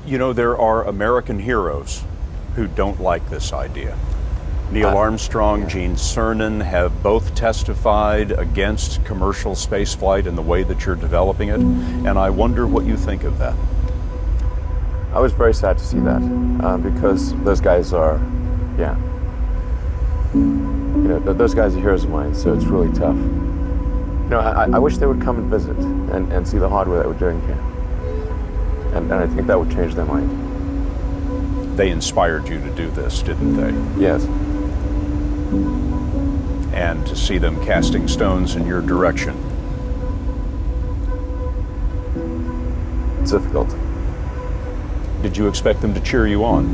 You know, there are American heroes who don't like this idea. Neil Armstrong, Gene Cernan have both testified against commercial spaceflight in the way that you're developing it, and I wonder what you think of that. I was very sad to see that, because those guys are, those guys are heroes of mine, so it's really tough. I wish they would come and visit and see the hardware that we're doing here. And I think that would change their mind. They inspired you to do this, didn't they? Yes. And to see them casting stones in your direction. It's difficult. Did you expect them to cheer you on?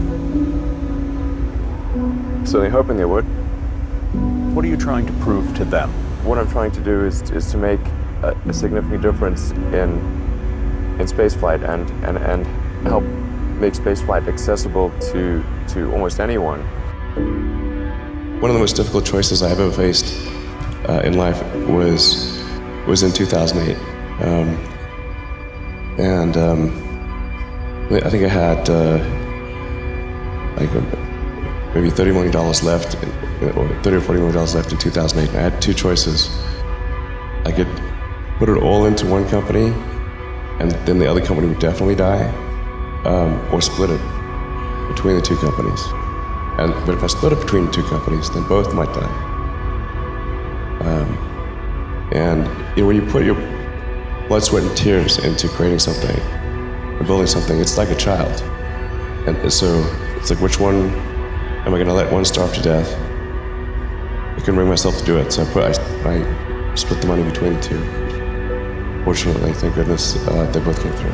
Certainly hoping they would. What are you trying to prove to them? What I'm trying to do is to make a significant difference in spaceflight and help make spaceflight accessible to almost anyone. One of the most difficult choices I've ever faced in life was in 2008. I think I had maybe $30 million left, or $30 or $40 million left in 2008. And I had two choices. I could put it all into one company, and then the other company would definitely die, or split it between the two companies. But if I split it between the two companies, then both might die. When you put your blood, sweat, and tears into creating something, or building something, it's like a child. And so it's like, which one am I going to let one starve to death? I couldn't bring myself to do it, so I split the money between the two. Fortunately, thank goodness, they both came through.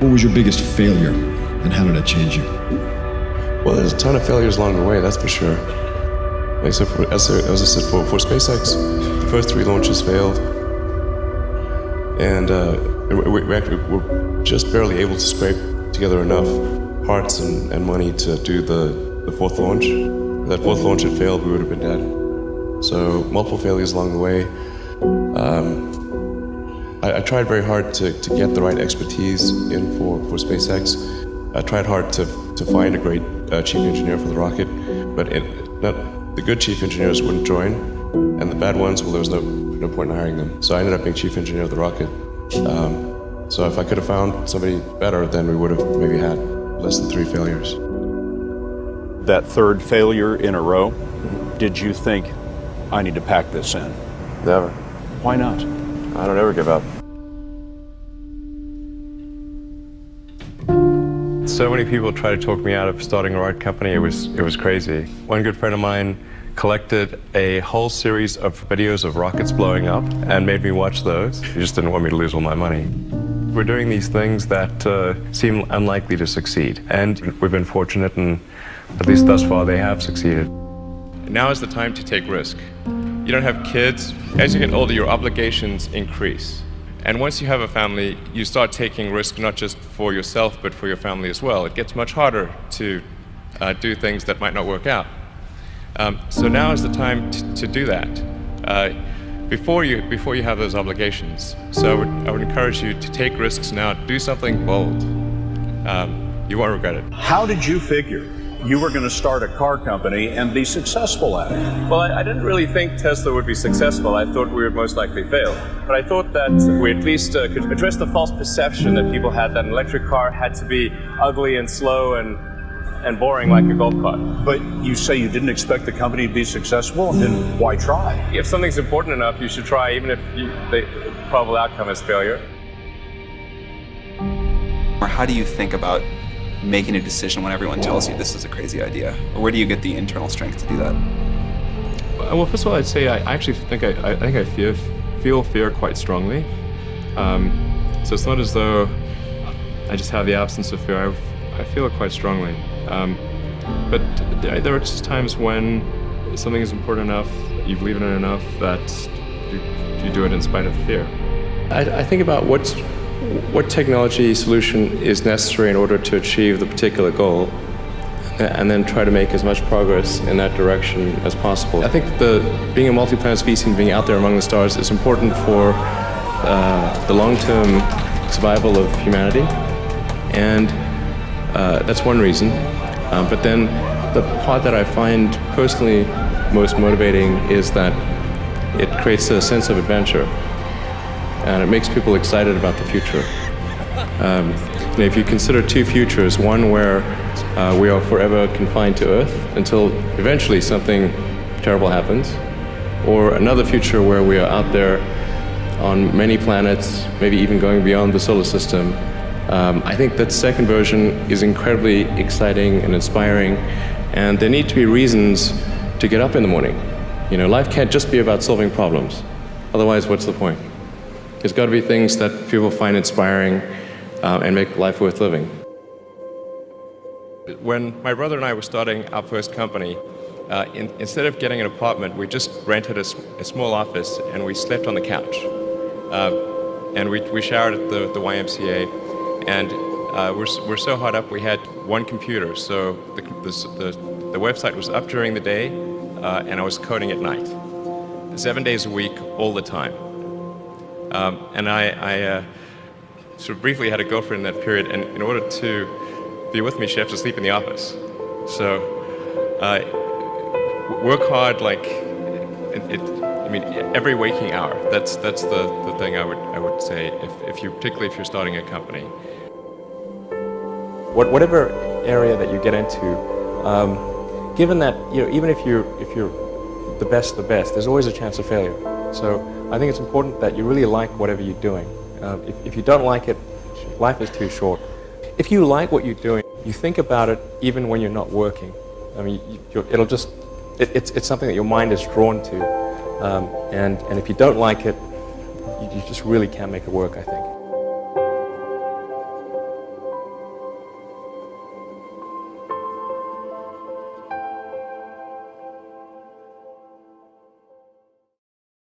What was your biggest failure, and how did it change you? Well, there's a ton of failures along the way, that's for sure. As I said, for SpaceX, the first 3 launches failed. And we were just barely able to scrape together enough parts and money to do the 4th launch. If that 4th launch had failed, we would have been dead. So multiple failures along the way. I tried very hard to get the right expertise in for SpaceX. I tried hard to find a great chief engineer for the rocket, but the good chief engineers wouldn't join, and the bad ones, well, there was no point in hiring them. So I ended up being chief engineer of the rocket. So if I could have found somebody better, then we would have maybe had less than 3 failures. That 3rd failure in a row, did you think, I need to pack this in? Never. Why not? I don't ever give up. So many people tried to talk me out of starting a rocket company. It was crazy. One good friend of mine collected a whole series of videos of rockets blowing up and made me watch those. He just didn't want me to lose all my money. We're doing these things that seem unlikely to succeed, and we've been fortunate, and at least thus far they have succeeded. Now is the time to take risk. You don't have kids. As you get older, your obligations increase. And once you have a family, you start taking risks not just for yourself, but for your family as well. It gets much harder to do things that might not work out. So now is the time to do that before you have those obligations. So I would encourage you to take risks now. Do something bold. You won't regret it. How did you figure you were going to start a car company and be successful at it? Well, I didn't really think Tesla would be successful. I thought we would most likely fail. But I thought that we at least could address the false perception that people had that an electric car had to be ugly and slow and boring like a golf cart. But you say you didn't expect the company to be successful, then why try? If something's important enough, you should try, even if the probable outcome is failure. Or how do you think about making a decision when everyone tells you this is a crazy idea? Or where do you get the internal strength to do that? Well, first of all, I'd say I actually think I feel fear quite strongly. So it's not as though I just have the absence of fear. I feel it quite strongly. But there are just times when something is important enough, you believe in it enough, that you do it in spite of the fear. I think about what technology solution is necessary in order to achieve the particular goal, and then try to make as much progress in that direction as possible. I think being a multi-planet species and being out there among the stars is important for the long-term survival of humanity. And that's one reason. But then the part that I find personally most motivating is that it creates a sense of adventure, and it makes people excited about the future. If you consider two futures, one where we are forever confined to Earth until eventually something terrible happens, or another future where we are out there on many planets, maybe even going beyond the solar system, I think that second version is incredibly exciting and inspiring, and there need to be reasons to get up in the morning. Life can't just be about solving problems. Otherwise, what's the point? There's got to be things that people find inspiring and make life worth living. When my brother and I were starting our first company, instead of getting an apartment, we just rented a small office and we slept on the couch. And we showered at the YMCA, and we're so hot up we had one computer, so the website was up during the day, and I was coding at night, 7 days a week, all the time. And I sort of briefly had a girlfriend in that period, and in order to be with me, she had to sleep in the office. So work hard, every waking hour. That's the thing I would say, particularly if you're starting a company. Whatever area that you get into, given that even if you're the best, there's always a chance of failure. So I think it's important that you really like whatever you're doing. If you don't like it, life is too short. If you like what you're doing, you think about it even when you're not working. I mean, it's something that your mind is drawn to. And if you don't like it, you just really can't make it work, I think.